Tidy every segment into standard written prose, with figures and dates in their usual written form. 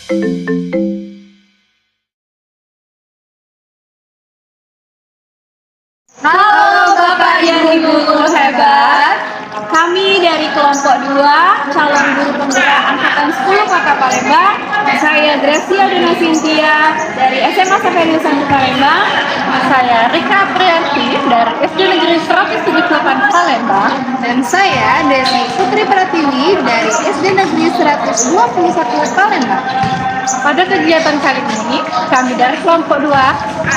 Halo Bapak dan Ibu guru hebat. Kami dari kelompok 2 calon guru penggerak angkatan 10 Kota Palembang. Saya Gracia Dona Cynthia dari SMA Saverius 1 Palembang. Saya Rika Priyanti dari SD Negeri 178 Palembang. Dan saya Desi Putri Pratiwi dari SD Negeri 121 Palembang. Pada kegiatan kali ini, kami dari kelompok 2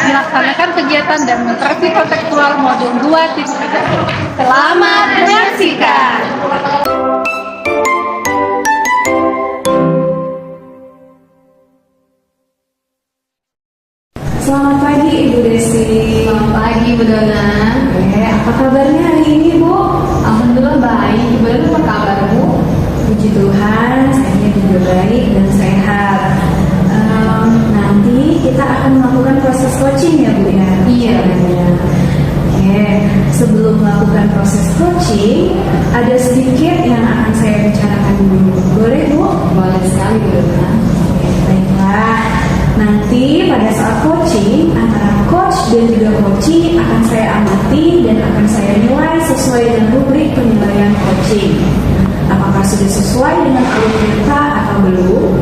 melaksanakan kegiatan demonstrasi kontekstual modul 2.3. Selamat menyaksikan. Selamat pagi Ibu Desi. Selamat pagi Bu Dona. Apa kabarnya hari ini Bu? Alhamdulillah baik. Ibu Dona apa kabar Bu? Puji Tuhan, saya juga baik dan sehat. Nanti kita akan melakukan proses coaching ya Bu ya? Iya. Sebelum melakukan proses coaching, ada sedikit yang akan saya bicarakan dulu. Boleh Bu? Boleh sekali Bu Dona. Baiklah. Nanti pada saat coaching, antara coach dan juga coachee akan saya amati dan akan saya nilai sesuai dengan rubrik penilaian coaching. Apakah sudah sesuai dengan alur kita atau belum?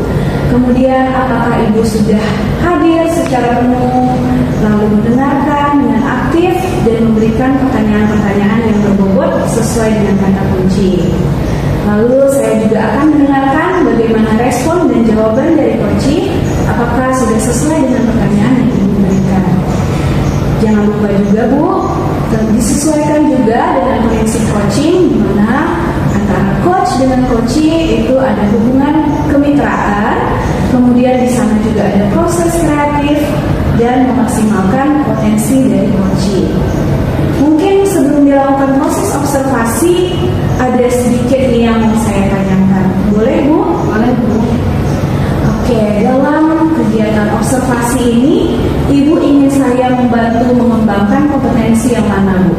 Kemudian apakah Ibu sudah hadir secara penuh, lalu mendengarkan dengan aktif dan memberikan pertanyaan-pertanyaan yang berbobot sesuai dengan kata kunci. Lalu saya juga akan mendengarkan bagaimana respon dan jawaban dari coachee, apakah sudah sesuai dengan pertanyaan yang Ibu berikan. Jangan lupa juga Bu, disesuaikan juga dengan prinsip coaching, di mana antara coach dengan coachee itu ada hubungan kemitraan, kemudian di sana juga ada proses kreatif dan memaksimalkan potensi dari coachee. Mungkin sebelum dilakukan proses observasi, ada sedikit nih yang mau saya tanyakan. Boleh Bu? Boleh Bu. Oke, dalam kegiatan observasi ini, Ibu ingin saya membantu mengembangkan kompetensi yang mana Bu?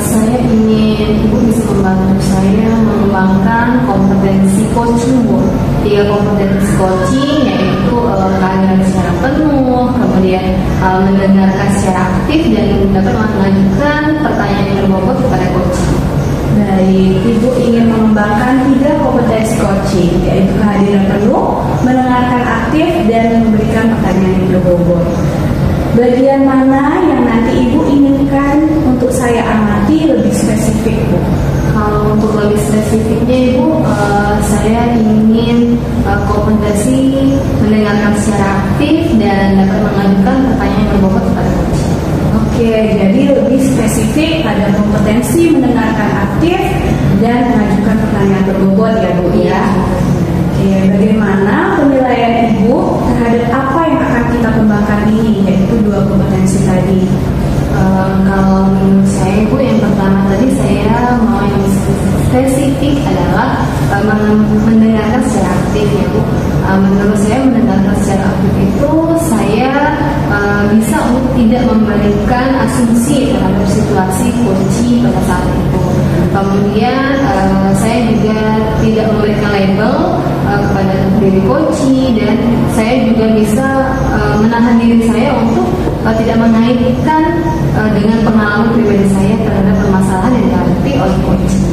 Saya ingin Ibu bisa membantu saya mengembangkan kompetensi coaching Bu. 3 kompetensi coaching yaitu kehadiran secara penuh, kemudian mendengarkan secara aktif dan dapat mengajukan pertanyaan yang berbobot kepada coaching. Baik, Ibu ingin mengembangkan 3 kompetensi coaching, yaitu kehadiran penuh, mendengarkan aktif, dan memberikan pertanyaan yang berbobot. Bagian mana yang nanti Ibu inginkan untuk saya amati lebih spesifik Bu? Kalau untuk lebih spesifiknya Ibu, saya ingin kompetensi mendengarkan secara aktif dan dapat mengajukan pertanyaan yang berbobot kepada coaching. Oke, jadi lebih spesifik pada kompetensi mendengarkan aktif dan mengajukan pertanyaan berbobot ya Bu ya. Oke, bagaimana penilaian Ibu terhadap apa yang akan kita kembangkan ini, yaitu 2 kompetensi tadi? Kalau menurut saya Bu, yang pertama tadi saya mau yang spesifik adalah mendengarkan secara aktif ya Bu. Menurut saya mendengarkan secara aktif itu saya bisa untuk tidak memberikan asumsi terhadap situasi coaching pada saat itu. Kemudian saya juga tidak memberikan label kepada diri coaching, dan saya juga bisa menahan diri saya untuk tidak mengaitkan dengan pengalaman pribadi saya terhadap permasalahan yang dihadapi oleh coaching.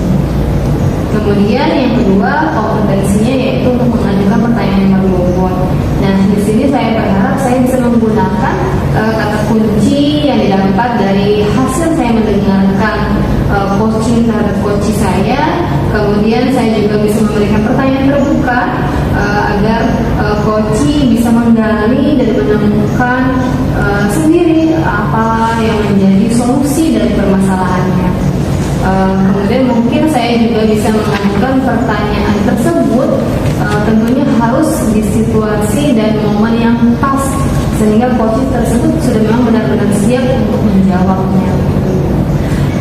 Kemudian yang kedua kompetensinya yaitu untuk mengajukan pertanyaan yang berbobot. Nah di sini saya berharap saya bisa menggunakan kata kunci yang didapat dari hasil saya mendengarkan coaching terhadap coaching saya. Kemudian saya juga bisa memberikan pertanyaan terbuka agar coaching bisa menggali dan menemukan sendiri apa yang menjadi solusi dari permasalahannya. Kemudian mungkin saya juga bisa mengajukan pertanyaan tersebut tentunya harus di situasi dan momen yang pas sehingga coaching tersebut sudah memang benar-benar siap untuk menjawabnya.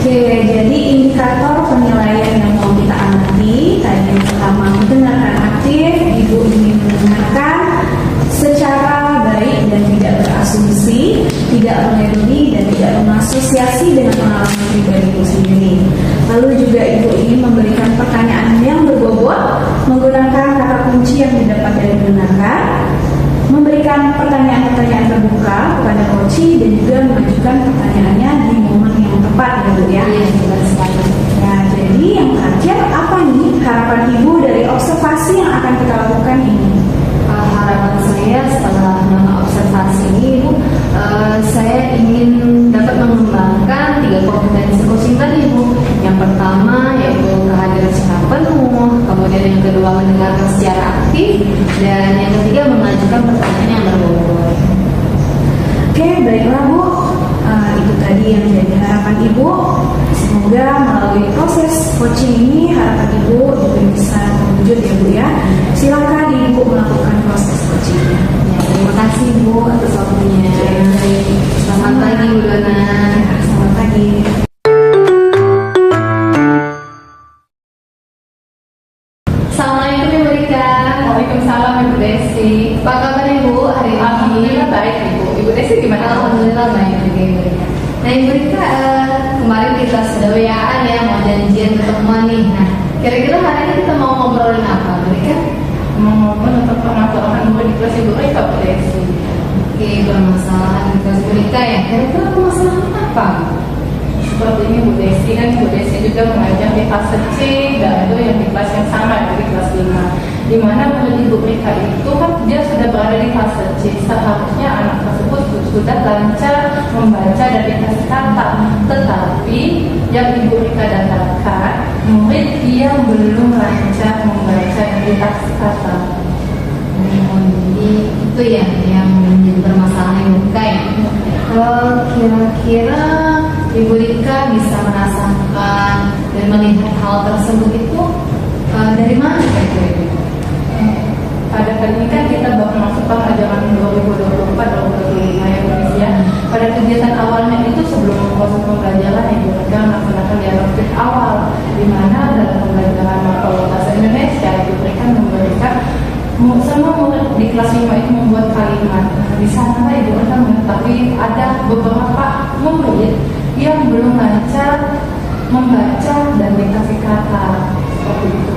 Oke, jadi indikator penilaian yang mau kita amati tadi yang pertama mendengarkan aktif, Ibu ingin mendengarkan secara baik dan tidak berasumsi, tidak melebeli dan tidak mengasosiasi dengan pengalaman pribadi Ibu sendiri. Lalu juga Ibu ingin memberikan pertanyaan yang berbobot menggunakan kata kunci yang didapat dari mendengarkan, memberikan pertanyaan-pertanyaan terbuka kepada coaching dan juga mengajukan pertanyaannya di momen yang tepat ya Bu ya. Iya, benar sekali. Ya, jadi yang terakhir apa nih harapan Ibu dari observasi yang akan kita lakukan ini? Harapan saya setelah observasi ini, Bu, saya ingin dapat mengembangkan 3 kompetensi coaching tadi, Bu. Yang pertama yaitu kehadiran secara penuh, kemudian yang kedua mendengarkan secara aktif, dan yang ketiga mengajukan pertanyaan yang berbobot. Oke, baiklah Bu. Itu tadi yang menjadi harapan Ibu. Semoga melalui proses coaching ini harapan Ibu bisa terwujud ya Bu ya. Silakan Ibu melakukan proses coachingnya. Ya, terima kasih Bu atas waktunya. Selamat pagi Bu Dona. Selamat pagi. Assalamualaikum Ibu Rika. Waalaikumsalam Ibu Desi. Apa kabar Ibu hari ini? Alhamdulillah baik Ibu. Ibu Desi gimana? Alhamdulillah baik juga Ibu Rika. Nah Ibu Rika, kemarin kita sudah WA-an ya, mau janjian ketemuan nih. Nah, kira-kira hari ini kita mau ngobrolin apa Ibu Rika? Ngomong-ngomong tentang permasalahan murid di kelas Ibu Rika, Bu Desi. Oke, permasalahan di kelas Ibu Rika ya. Kira-kira permasalahan apa? Seperti ini Bu Desi, kan Bu Desi juga mengajar di fase C dan itu yang di kelas yang sama di kelas 5, di mana murid Ibu Rika itu kan dia sudah berada di fase C. Seharusnya anak tersebut sudah lancar membaca dan dikasih kata, tetapi yang Ibu Rika dapatkan murid dia belum lancar membaca dan dikasih kata. Jadi itu ya yang menjadi permasalahan Ibu Rika ya. Kira-kira Ibu Rika bisa merasakan dan melihat hal tersebut itu dari mana kira-kira? Pada kali ini kan kita baru masuk pengajaran 2024-2025 ya Bu Desi ya. Pada kegiatan awalnya itu sebelum proses pembelajaran Ibu Rika melaksanakan dialogik awal, di mana dalam pembelajaran mata bahasa Indonesia Ibu Rika memberikan semua murid di kelas 5 itu membuat kalimat. Di sana Ibu Rika mengetahui ada beberapa murid yang belum lancar membaca dan dikasih kata seperti itu.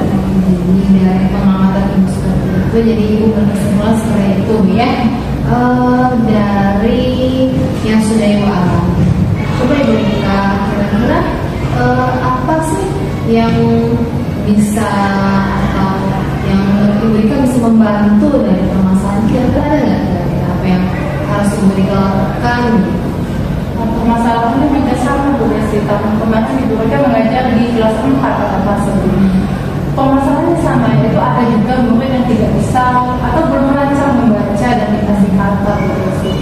Jadi dari pengamatan Ibu seperti itu, jadi Ibu berkesimpulan seperti itu ya. Dari yang sudah Ibu alami, coba Ibu Rika kira-kira apa sih yang bisa atau yang menurut Ibu Rika bisa membantu dari permasalahan? Kira-kira ada nggak kira-kira apa yang harus Ibu Rika lakukan? Permasalahannya juga sama Bu Desi. Tahun kemarin Ibu Rika mengajar di kelas 4 pada kelas 1. Permasalahannya sama, yaitu ada juga murid yang tidak bisa atau belum lancar membaca dan dikasih kata Bu Desi.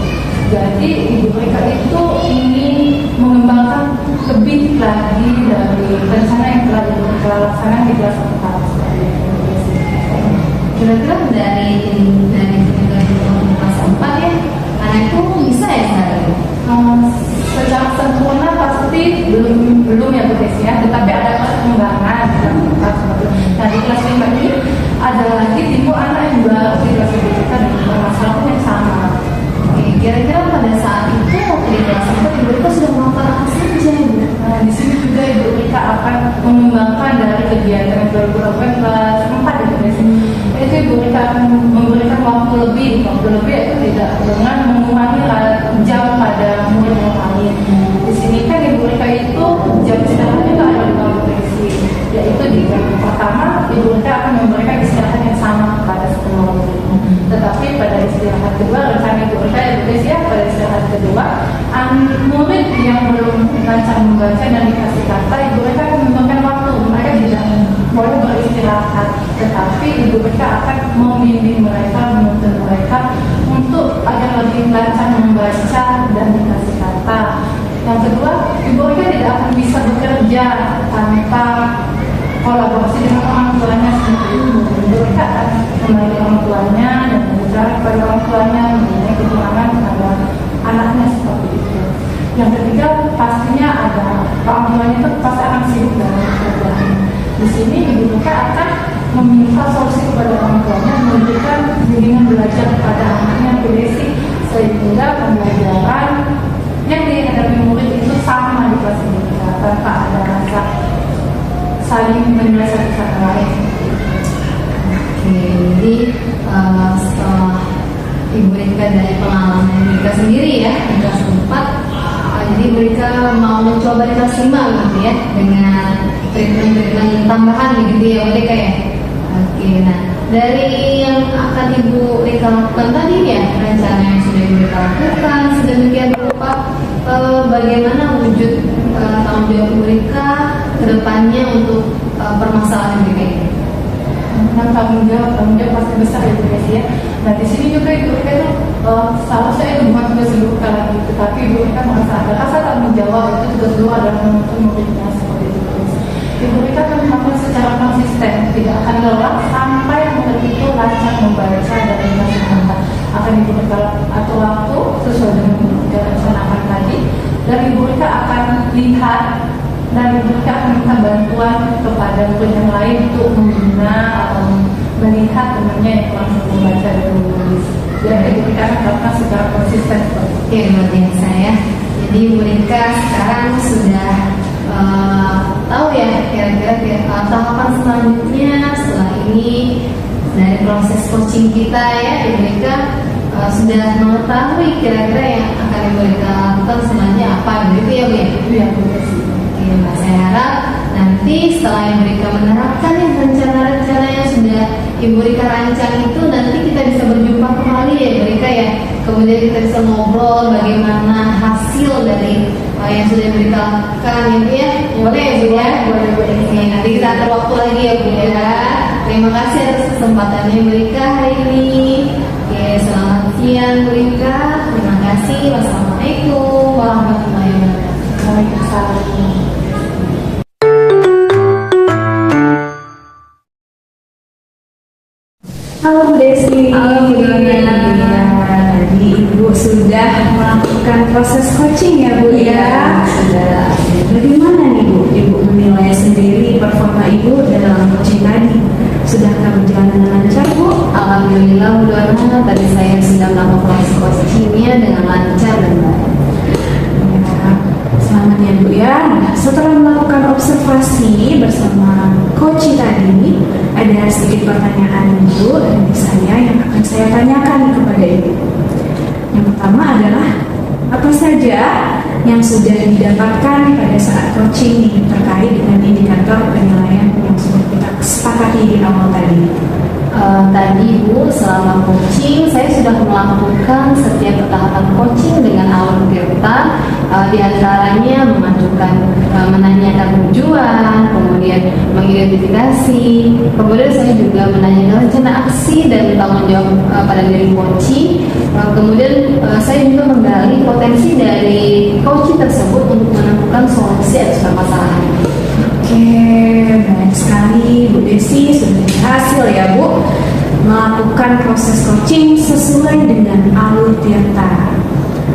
Jadi Ibu Rika itu ingin mengembangkan lebih lagi dari rencana yang telah Ibu Rika laksanakan di kelas 4. Kira-kira dari kelas 4 ya, anak itu bisa ya sekarang? Secara sempurna pasti belum ya Bu Desi ya, tetapi ada perkembangan dalam kelas. Nah di kelas 5 ini ada lagi tipe anak yang baru di kelas 5 kita dengan permasalahan yang sama. Oke, kira-kira pada saat itu waktu di kelas 4 Ibu Rika sudah melakukan apa saja Ibu? Nah di sini juga Ibu Rika akan mengembangkan dari kegiatan yang dilakukan kelas 4 ya Bu Desi. Itu Ibu Rika akan memberikan waktu lebih itu tidak dengan mengurangi jam pada murid yang lain. Di sini kan Ibu Rika itu jam istirahatnya itu ada 5 Bu Desi, yaitu di jam pertama Ibu Rika akan memberikan istirahat yang sama kepada semua murid. Tetapi pada istirahat kedua rencana Ibu Rika ya Bu Desi ya, pada istirahat kedua murid yang belum lancar membaca dan dikasih kata Ibu Rika akan memberikan waktu, mereka tidak boleh beristirahat, tetapi Ibu Rika akan membimbing mereka, menuntun mereka untuk agar lebih lancar membaca dan dikasih kata. Yang kedua, Ibu Rika tidak akan bisa bekerja tanpa kolaborasi dengan orang tuanya seperti itu. Ibu Rika akan memanggil orang tuanya dan berbicara kepada orang tuanya mengenai kekurangan terhadap anaknya seperti itu. Yang ketiga, pastinya ada orang tuanya itu pasti akan sibuk dengan pekerjaan. Di sini Ibu Rika akan meminta solusi kepada orang tuanya, memberikan bimbingan belajar kepada anaknya Bu Desi, sehingga pembelajaran yang dihadapi murid itu sama di kelas ini tanpa ada rasa saling menilai satu sama lain. Oke, jadi setelah Ibu Rika dari pengalaman Ibu Rika sendiri ya di kelas 4, jadi Ibu Rika mau mencoba di kelas 5 gitu ya dengan treatment tambahan gitu ya Bu Rika ya. Oke, nah dari yang akan Ibu Rika lakukan tadi ya, rencana yang sudah Ibu Rika lakukan sedemikian rupa, bagaimana wujud tanggung jawab Ibu Rika ke depannya untuk permasalahan Ibu Rika ini? Tentang tanggung jawab pasti besar ya Bu Desi ya. Nah di sini juga Ibu Rika itu salah saya itu bukan juga seluruh kali itu, tapi Ibu Rika merasa ada rasa tanggung jawab itu juga dulu adalah menuntut muridnya seperti itu. Ibu Rika akan melakukan secara konsisten, tidak akan lelah sampai murid itu lancar membaca dan menghafal. Akan Ibu Rika atur waktu sesuai dengan yang kita rencanakan tadi, dan Ibu Rika akan lihat dan Ibu Rika akan minta bantuan kepada murid yang lain untuk membina atau melihat temannya yang langsung membaca dan menulis. Dan Ibu Rika akan melakukan secara konsisten seperti itu. Ya, luar biasa ya. Jadi Ibu Rika sekarang sudah tahu ya kira-kira tahapan selanjutnya setelah ini dari proses coaching kita ya. Ibu Rika sudah mengetahui kira-kira yang akan Ibu Rika lakukan selanjutnya apa gitu ya Bu ya? Iya Bu Desi. Oke, Mbak, saya harap nanti setelah Ibu Rika menerapkan yang rencana-rencana yang sudah Ibu Rika rancang itu, nanti kita bisa berjumpa kembali ya Ibu Rika ya. Kemudian kita bisa ngobrol bagaimana hasil dari yang sudah Ibu Rika lakukan gitu ya. Boleh ya Bu ya? Boleh. Oke, nanti kita atur waktu lagi ya Bu ya. Terima kasih atas kesempatannya Ibu Rika hari ini. Oke, selamat siang Bu Rika. Terima kasih. Wassalamualaikum warahmatullahi wabarakatuh. Waalaikumsalam. Halo Bu Desi. Halo, Bu Dina. Tadi Ibu sudah melakukan proses coaching ya Bu ya? Sudah. Bagaimana nih Bu? Ibu menilai sendiri performa Ibu dalam coaching tadi. Sudahkah berjalan dengan lancar Bu? Alhamdulillah Bu Dona, tadi saya sudah melakukan proses coachingnya dengan lancar dan baik. Ya, selamat ya Bu ya. Nah, setelah melakukan observasi bersama coach tadi, ada sedikit pertanyaan Ibu dari saya yang akan saya tanyakan kepada Ibu. Yang pertama adalah apa saja yang sudah didapatkan pada saat coaching ini terkait dengan indikator penilaian yang sudah kita sepakati di awal tadi. Tadi Bu, selama coaching saya sudah melakukan setiap tahapan coaching dengan alur tirta, di antaranya menanyakan tujuan, kemudian mengidentifikasi, kemudian saya juga menanyakan rencana aksi dan tanggung jawab pada diri coaching, kemudian saya juga menggali potensi dari coaching tersebut untuk menemukan solusi atas permasalahan. Oke, baik sekali Bu Desi, sudah berhasil ya Bu melakukan proses coaching sesuai dengan alur tirta.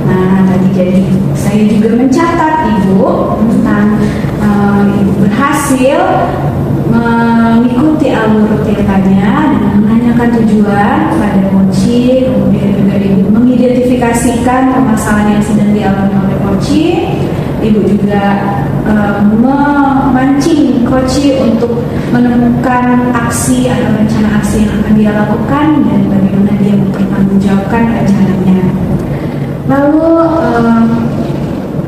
Nah, tadi jadi saya juga mencatat Ibu tentang Ibu berhasil mengikuti alur tirtanya dengan menanyakan tujuan pada coaching, kemudian juga Ibu mengidentifikasikan permasalahan yang sedang dialami oleh coaching. Ibu juga memancing coach untuk menemukan aksi atau rencana aksi yang akan dia lakukan dan bagaimana dia mempertanggungjawabkan rencananya. Lalu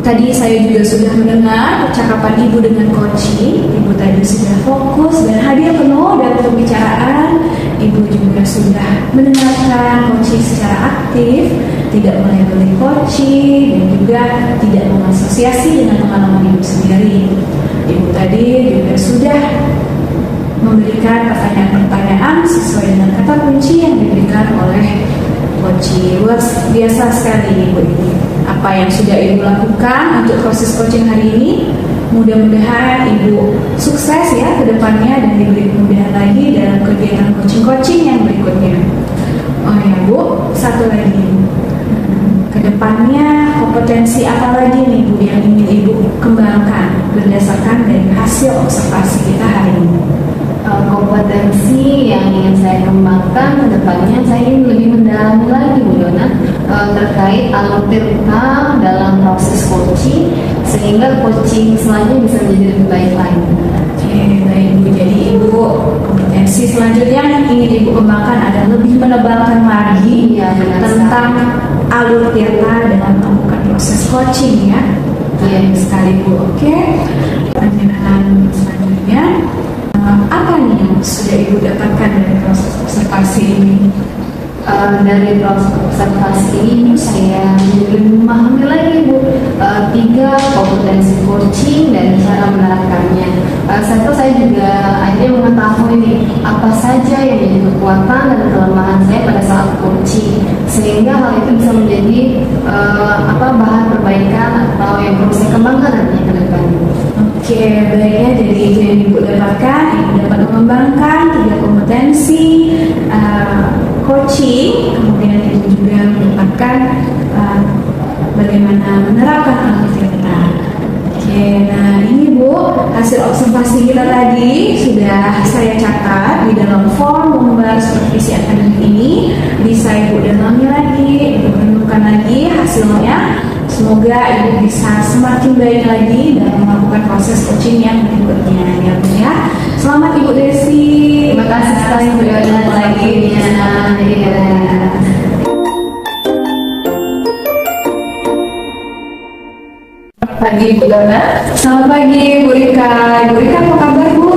tadi saya juga sudah mendengar percakapan Ibu dengan coach. Ibu tadi sudah fokus dan hadir penuh dalam pembicaraan. Ibu juga sudah mendengarkan coach secara aktif, tidak melebeli coach dan juga tidak mengasosiasi dengan pengalaman Ibu sendiri. Ibu tadi juga sudah memberikan pertanyaan-pertanyaan sesuai dengan kata kunci yang diberikan oleh coach. Luar biasa sekali Ibu ini. Apa yang sudah Ibu lakukan untuk proses coaching hari ini, mudah-mudahan Ibu sukses ya ke depannya dan diberi kemudahan lagi dalam kegiatan coaching yang berikutnya. Oh ya Bu, satu lagi. Kedepannya kompetensi apa lagi nih Bu yang ingin Ibu kembangkan berdasarkan dari hasil observasi kita hari ini? Kompetensi yang ingin saya kembangkan ke depannya, saya ingin lebih mendalami lagi Bu Dona terkait alur tirta dalam proses coaching, sehingga coaching selanjutnya bisa menjadi lebih baik lagi. Oke, baik Bu. Jadi Ibu kompetensi kompetensi selanjutnya yang ingin Ibu kembangkan adalah lebih menebalkan lagi Iya, benar tentang alur Tirta dalam melakukan proses coaching ya. Iya. Sekali Bu. Oke. Pertanyaan selanjutnya, apa nih yang sudah Ibu dapatkan dari proses observasi ini? Dari proses observasi ini saya lebih memahami lagi Bu 3 kompetensi coaching dan cara menerapkannya. Serta saya juga akhirnya mengetahui nih apa saja yang menjadi kekuatan dan kelemahan saya pada saat coaching, sehingga hal itu bisa menjadi bahan perbaikan atau yang perlu saya kembangkan nantinya ke depan. Oke, baiknya dari itu yang Ibu dapatkan, Ibu dapat mengembangkan 3 kompetensi coaching, kemudian Ibu juga mendapatkan bagaimana menerapkan alur Tirta. Oke, nah ini Bu, hasil observasi kita tadi sudah saya catat di dalam form pengumbar supervisi akademik ini. Bisa Ibu dalami lagi, Ibu renungkan lagi hasilnya. Semoga Ibu bisa semakin baik lagi dalam melakukan proses coaching yang berikutnya ya Bu ya. Selamat Ibu Desi. Terima kasih sekali Bu Yoda lagi. Pagi Bu Dona. Selamat pagi Bu Rika. Ibu Rika apa kabar Bu?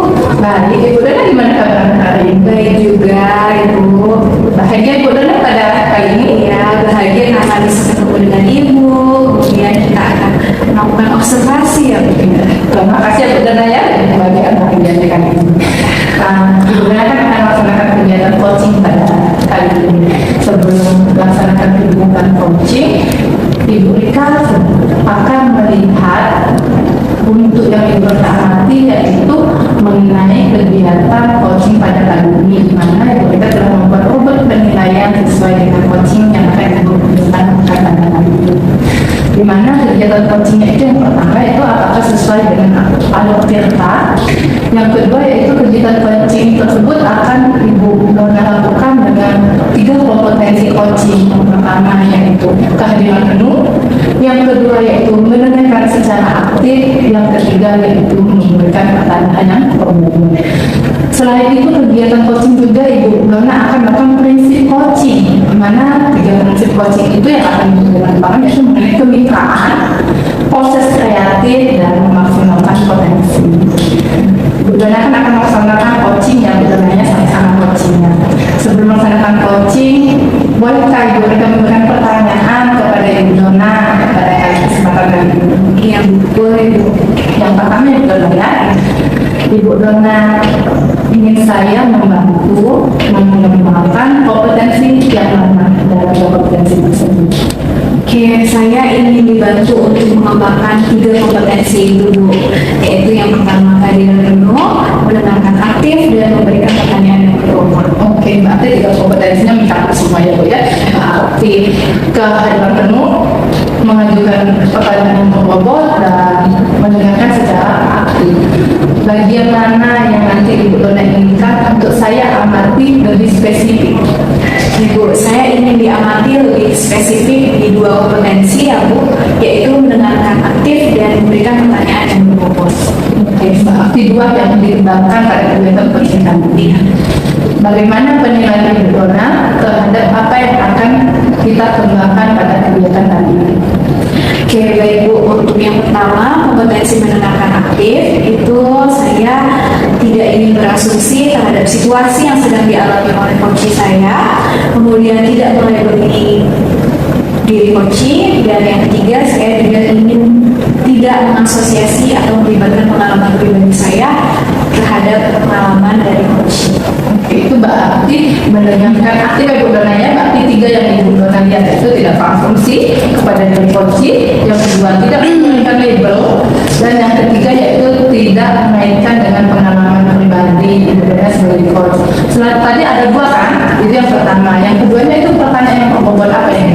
Baik, Ibu Dona gimana kabar hari ini? Baik juga Ibu. Bahagia Ibu Dona pada kali ini? Iya, bahagia karena bisa ketemu dengan Ibu. Kemudian kita akan melakukan observasi ya Bu. Terima kasih Ibu Dona ya bagi anak kegiatan kali ini. Ibu Dona kan akan melaksanakan kegiatan coaching pada kali ini. Sebelum melaksanakan kegiatan coaching, Ibu Rika akan melihat untuk yang Ibu amati yaitu mengenai kegiatan coaching pada kali ini, di mana Ibu Rika telah membuat robot penilaian sesuai dengan coaching yang akan Ibu gunakan pada kali ini. Di mana kegiatan coachingnya itu yang pertama itu apakah sesuai dengan alur Tirta. Yang kedua yaitu kegiatan coaching tersebut akan Ibu lakukan dengan 3 kompetensi coaching. Yang pertama yaitu kehadiran penuh, yang kedua yaitu mendengarkan secara aktif, yang ketiga yaitu memberikan pertanyaan yang umum. Selain itu kegiatan coaching juga Ibu Dona akan melakukan prinsip coaching, di mana 3 prinsip coaching itu yang akan dikembangkan yaitu mengenai kemitraan, proses kreatif, dan memaksimalkan potensi. Ibu Dona akan melaksanakan coaching yang namanya sama-sama coachingnya. Sebelum melaksanakan coaching, bolehkah Ibu Rika memberikan pertanyaan kepada Ibu Dona pada kesempatan kali ini? Iya Bu, boleh Bu. Yang pertama Ibu Dona ya, Ibu Dona ingin saya membantu mengembangkan kompetensi yang mana dalam kompetensi tersebut. Oke, saya ingin dibantu untuk mengembangkan 3 kompetensi itu Bu, yaitu yang pertama kehadiran penuh, mendengarkan aktif, dan memberikan pertanyaan yang berukur. Oke, berarti 3 kompetensinya mencakup semua ya Bu ya. Aktif, kehadiran penuh, mengajukan pertanyaan yang berbobot, dan mendengarkan secara aktif. Bagian mana yang nanti Ibu Dona inginkan untuk saya amati lebih spesifik? Ibu, saya ingin diamati lebih spesifik di 2 kompetensi ya Bu, yaitu mendengarkan aktif dan memberikan pertanyaan yang berbobot. Oke, berarti 2 yang dikembangkan pada kegiatan coaching nanti. Bagaimana penilaian Ibu Dona terhadap apa yang akan kita kembangkan pada kegiatan tadi ini? Oke, baik Bu. Untuk yang pertama, kompetensi mendengarkan aktif, itu saya tidak ingin berasumsi terhadap situasi yang sedang dialami oleh coach saya, kemudian tidak melabeli diri coach, dan yang ketiga, saya juga ingin tidak mengasosiasi atau melibatkan pengalaman pribadi saya terhadap pengalaman dari coach. Oke, itu berarti mendengarkan aktif ya Bu Dona ya. Berarti 3 yang Ibu Dona lihat itu tidak berasumsi kepada diri coach, yang kedua tidak memberikan label, dan yang ketiga yaitu tidak mengaitkan dengan pengalaman pribadi Ibu Dona sebagai coach. Selain tadi ada 2 kan, itu yang pertama. Yang keduanya itu pertanyaan yang berbobot apa yang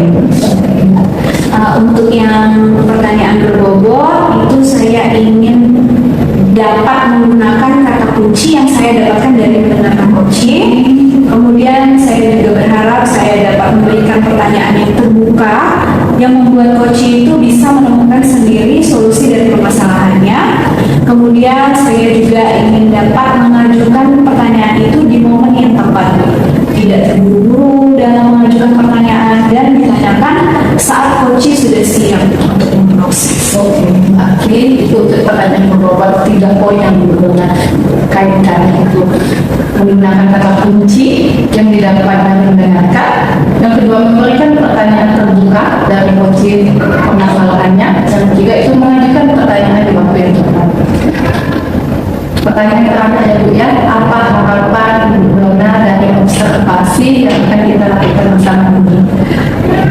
Untuk yang pertanyaan berbobot itu saya ingin dapat menggunakan kata kunci yang saya dapatkan dari mendengarkan coaching. Kemudian saya juga berharap saya dapat memberikan pertanyaan yang terbuka yang membuat coaching itu bisa menemukan sendiri solusi dari permasalahannya. Kemudian saya juga ingin dapat mengajukan pertanyaan itu di siap untuk memproses. Oke, berarti itu untuk pertanyaan beberapa 3 poin yang berguna kaitkan itu menggunakan kata kunci yang didapat dari mendengarkan. Yang kedua, memberikan pertanyaan terbuka dari kunci permasalahannya. Yang ketiga itu mengajukan pertanyaan di waktu yang tepat. Pertanyaan terakhir ya Bu ya, apa harapan Ibu Dona dari observasi yang akan kita lakukan bersama ini?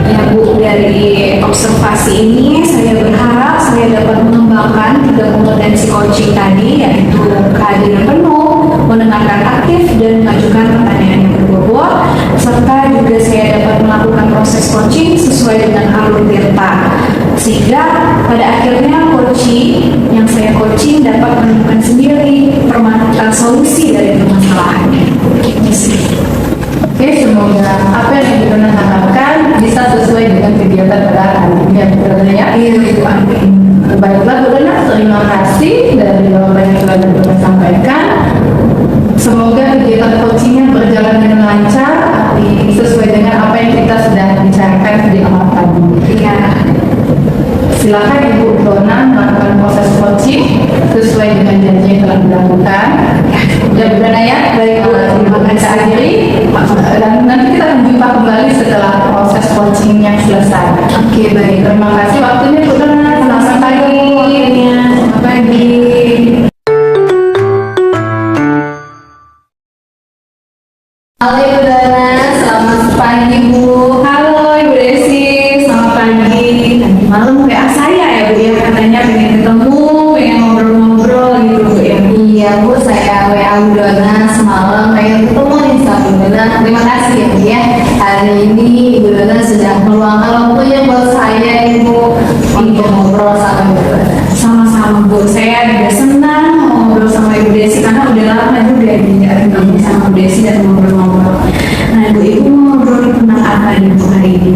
Ya Bu, dari observasi ini saya berharap saya dapat mengembangkan 3 kompetensi coaching tadi, yaitu kehadiran penuh, mendengarkan aktif, dan mengajukan pertanyaan yang berbobot, serta juga saya dapat melakukan proses coaching sesuai dengan alur tirta, sehingga pada akhirnya yang saya coaching dapat menemukan sendiri solusi dari permasalahannya. Oke, semoga apa yang kita harapkan bisa sesuai dengan kegiatan pada hari ini ya Bu Dona ya. Iya, Ibu, amin. Baiklah Bu Dona, terima kasih dari jawaban yang telah Bu Dona sampaikan. Semoga kegiatan coachingnya berjalan dengan lancar, sesuai dengan apa yang kita sudah bicarakan di awal tadi. Iya. Silakan Ibu Dona melakukan proses coaching sesuai dengan janji yang telah dilakukan. Ya Bu Dona ya, baik Bu, terima kasih akhiri. Dan nanti kita akan jumpa kembali setelah proses coachingnya selesai. Oke, baik. Terima kasih waktunya Bu Dona. Selamat pagi. Selamat pagi. Halo Ibu Dona, selamat pagi Bu. Halo Ibu Desi, selamat pagi. Tadi malam WA saya ya Bu ya, katanya pengen ketemu, pengen ngobrol-ngobrol gitu Bu ya. Iya Bu, saya WA Bu Dona semalam pengen ketemu nih sama Bu Dona. Terima kasih ya Bu ya. Hari ini Ibu Dona sudah meluangkan waktunya buat saya Ibu untuk ngobrol sama Ibu Dona. Sama-sama Bu, saya juga senang ngobrol sama Ibu Desi karena udah lama juga nggak ketemu sama Bu Desi dan ngobrol-ngobrol. Nah Ibu mau ngobrol tentang apa nih Bu hari ini?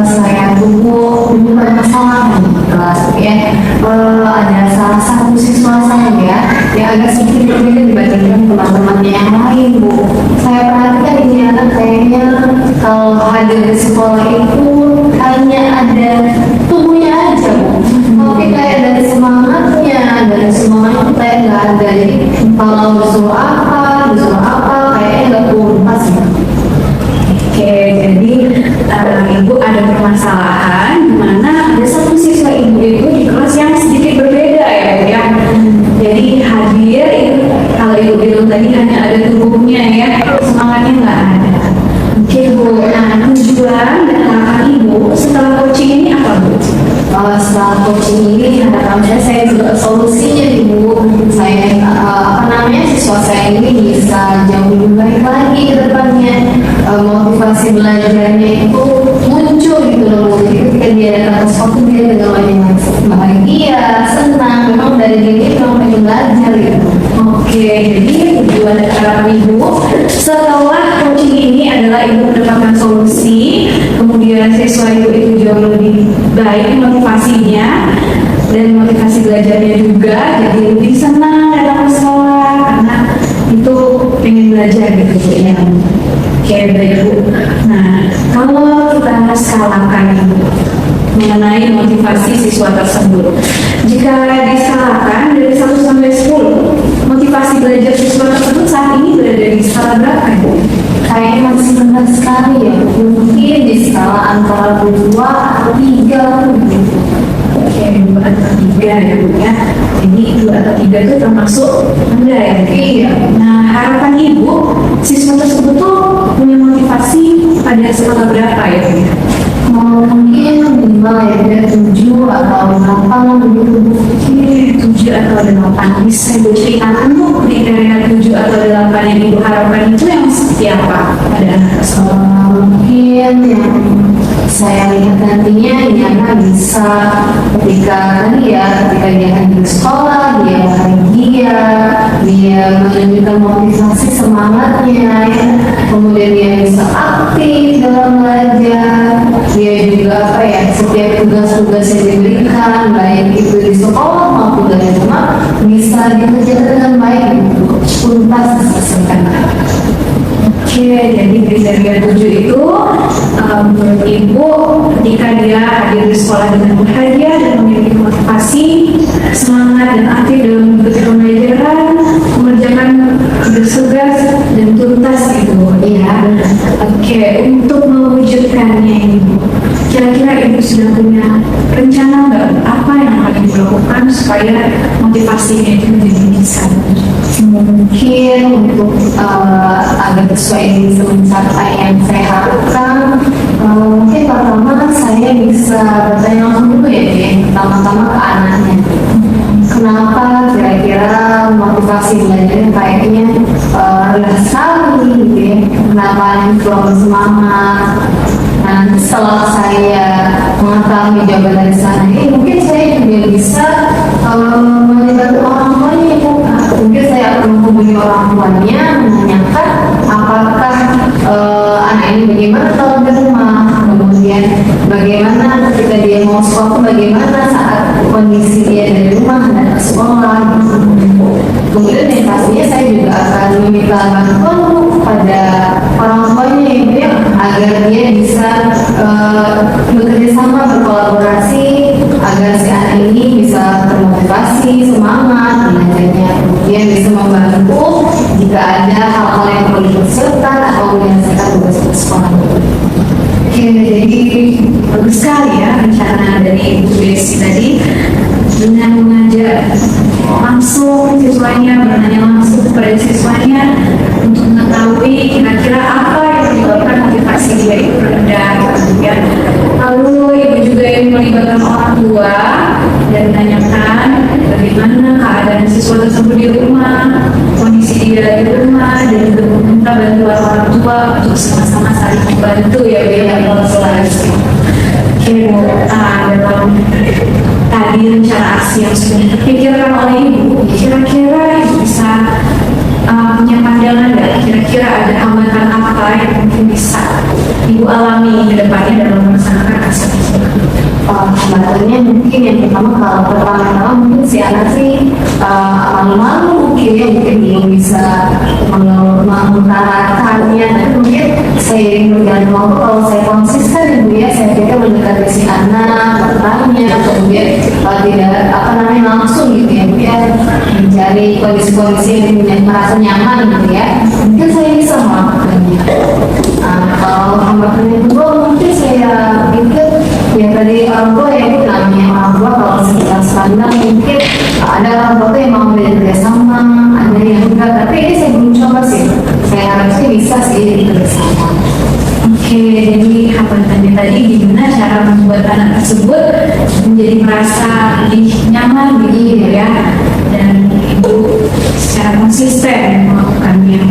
Saya punya permasalahan di kelas ya. Ada salah satu siswa saya yang agak sedikit berbeda dibandingkan teman-temannya yang lain Bu. Saya perhatikan ini anak kayaknya kalau hadir di sekolah itu hanya ada tubuhnya aja Bu. Tapi kayak dari semangatnya kayak nggak ada. Jadi kalau disuruh apa kayaknya nggak pas ya. Oke, jadi Ibu ada permasalahan di mana ada satu siswa Ibu itu di kelas yang sedikit berbeda ya Bu ya. Jadi hadir itu kalau Ibu bilang tadi hanya ada tubuhnya ya, semangatnya nggak ada. Oke Bu, nah tujuan dan harapan Ibu setelah coaching ini apa Bu? Setelah coaching ini harapan saya juga solusinya Ibu. Saya siswa saya ini bisa jauh lebih baik lagi ke depannya. Motivasi belajarnya itu muncul gitu loh. Jadi ketika dia datang ke sekolah dia dengan banyak bahagia, senang. Memang dari diri memang pengen belajar gitu. Oke, jadi tujuan dan harapan Ibu setelah coaching ini adalah Ibu mendapatkan solusi, kemudian siswa Ibu itu jauh lebih baik motivasinya dan motivasi belajarnya juga, jadi lebih senang datang ke sekolah karena itu pengen belajar gitu Bu ya. Oke, baik Bu. Nah, kalau kita skalakan mengenai motivasi siswa tersebut, jika diskalakan dari 1 sampai 10, motivasi belajar siswa tersebut saat ini berada di skala berapa Bu? Kayaknya masih rendah sekali ya. Mungkin di skala antara 2 atau 3 gitu. Oke, 2 atau 3 ya Bu ya. Jadi 2 atau 3 itu termasuk rendah ya Bu? Iya. Nah, harapan Ibu siswa tersebut tuh punya motivasi pada skala berapa ya Bu? Mungkin minimal ya dia 7 atau 8 begitu Bu. Oke, 7 atau 8. Bisa Ibu ceritakan Bu kriteria 7 atau 8 yang Ibu harapkan itu yang seperti apa pada anak tersebut? Mungkin yang saya lihat nantinya ini anak bisa ketika dia hadir di sekolah dia bahagia, dia menunjukkan motivasi semangatnya ya. Kemudian dia bisa aktif dalam belajar, dia juga setiap tugas-tugas yang diberikan baik itu di sekolah maupun dari rumah bisa dikerjakan dengan baik tuntas diselesaikan. Oke, Oke, jadi kriteria 7 itu menurut Ibu ketika dia hadir di sekolah dengan bahagia dan memiliki motivasi, semangat dan aktif dalam mengikuti pembelajaran, mengerjakan tugas-tugas dan tuntas itu. Iya. Oke, untuk mewujudkannya Ibu, kira-kira Ibu sudah punya rencana nggak apa yang akan Ibu lakukan supaya motivasinya itu menjadi besar? Mungkin untuk agar sesuai dengan mencapai yang saya harapkan, mungkin pertama saya bisa bertanya langsung dulu ya, pertama-tama ke anaknya. Kenapa kira-kira motivasi belajarnya kayaknya rendah sekali gitu ya? Kenapa yang kurang bersemangat? Nah, setelah saya mengetahui jawaban dari sana, mungkin saya juga bisa melibatkan orang tuanya itu. Mungkin saya akan menghubungi orang tuanya menanyakan apakah anak ini bagaimana kalau di rumah, kemudian bagaimana ketika dia mau sekolah, bagaimana saat kondisi dia dari rumah dan ke sekolah. Kemudian yang pastinya saya juga akan meminta bantuan pada orang tuanya ya, agar dia bisa bekerja sama, berkolaborasi agar si anak ini bisa termotivasi, semangat belajarnya, kemudian bisa membantu jika ada hal-hal yang perlu dipersiapkan atau menyelesaikan tugas sekolah. Oke, jadi bagus sekali ya rencana dari Ibu Desi tadi dengan mengajak langsung siswanya, bertanya langsung kepada siswanya untuk mengetahui kira-kira apa yang menyebabkan motivasi dia itu rendah. Ya. Lalu Ibu juga yang melibatkan orang tua dan menanyakan bagaimana keadaan siswa tersebut di rumah, kondisi dia di rumah, dan juga meminta bantuan orang tua untuk sama-sama saling membantu ya dalam kolaborasi. Oke, Bu, dalam tadi rencana aksi yang sudah dipikirkan oleh Ibu, kira-kira Ibu bisa punya pandangan nggak? Kira-kira ada hambatan apa yang mungkin bisa Ibu alami ke depannya dalam melaksanakan aksi tersebut? Hambatannya mungkin yang pertama mungkin si anak sih malu-malu mungkin ya, mungkin belum bisa mengutarakannya, tapi mungkin seiring berjalan waktu kalau saya konsisten Ibu ya, saya pikir mendekati si anak, bertanya, kemudian tidak langsung gitu ya, mungkin mencari kondisi-kondisi yang merasa nyaman gitu ya, mungkin saya bisa melakukannya. Kalau hambatan yang kedua mungkin saya pikir ya tadi orang tua ya, itu namanya orang tua kalau sekitar pandang mungkin ada orang tua yang mau bekerja sama, ada yang enggak, tapi ini saya belum coba sih, saya harap sih bisa sih bekerja sama. Oke, jadi hambatannya tadi gimana cara membuat anak tersebut menjadi merasa lebih nyaman gitu ya, dan Ibu secara konsisten melakukannya.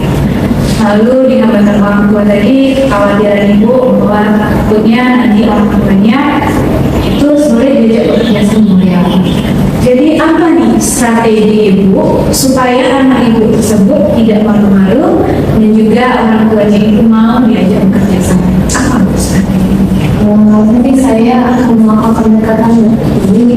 Lalu di hambatan orang tua tadi, kekhawatiran Ibu bahwa takutnya nanti orang tuanya itu sebenarnya diajak bekerja sama ya. Jadi apa nih strategi Ibu supaya anak Ibu tersebut tidak malu-malu dan juga orang tuanya itu mau diajak bekerja sama? Apa strategi? Jadi saya akan melakukan pendekatan. Jadi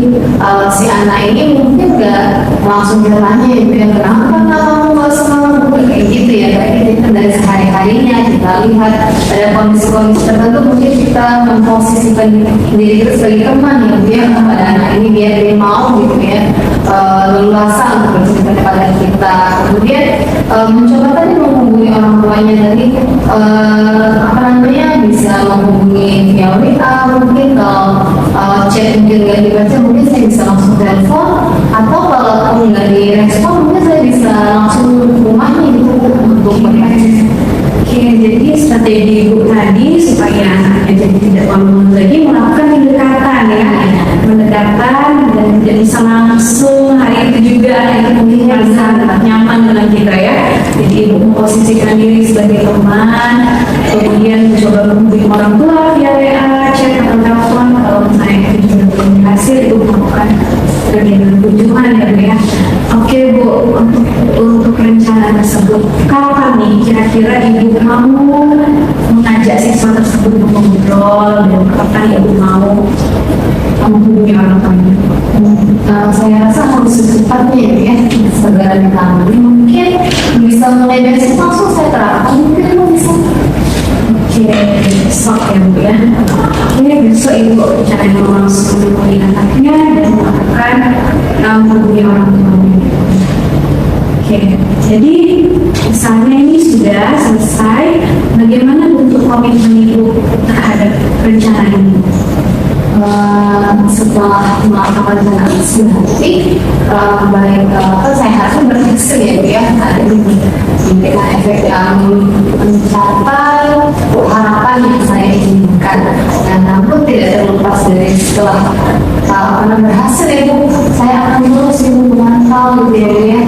si anak ini mungkin nggak langsung bertanya itu ya, kenapa kamu nggak semangat kayak gitu ya, tapi dari sehari-harinya kita lihat ada kondisi-kondisi tertentu, mungkin kita memposisikan diri kita sebagai teman ya, dia pada anak ini biar dia mau gitu ya, leluasa untuk bercerita kepada kita, kemudian mencoba tadi menghubungi orang tuanya tadi, bisa menghubungi via WA, mungkin kalau chat mungkin nggak dibaca, mungkin saya bisa langsung telepon, atau kalau nggak direspon mungkin saya bisa langsung ke rumahnya gitu untuk mereka. Oke, jadi strategi Ibu tadi supaya anaknya jadi tidak malu-malu lagi melakukan pendekatan ya, pendekatan dan jadi langsung hari itu juga anak itu mungkin merasa nyaman dengan kita ya. Jadi Ibu memposisikan diri sebagai teman, kemudian mencoba menghubungi orang tua via WA, chat atau telepon. Kalau misalnya itu juga belum berhasil, Ibu melakukan dengan kunjungan ya. Oke Bu, untuk rencana tersebut, kapan nih kira-kira Ibu mau mengajak siswa tersebut untuk ngobrol, dan kapan Ibu mau menghubungi orang tuanya? Saya rasa harus secepatnya ya, segera ditangani. Mungkin bisa mulai dari situ langsung saya terapkan, mungkin bisa besok ya Bu ya. Oke, besok Ibu rencananya mau langsung menemui anaknya dan melakukan menghubungi orang tuanya. Oke, jadi misalnya ini sudah selesai. Bagaimana bentuk komitmen Ibu terhadap rencana ini? Setelah melakukan rencana nanti baik saya harus berhasil ya Bu ya, ada kita efek yang mencapai harapan yang saya inginkan, dan namun tidak terlepas dari setelah berhasil ya Bu, saya akan terus memantau gitu ya Bu ya,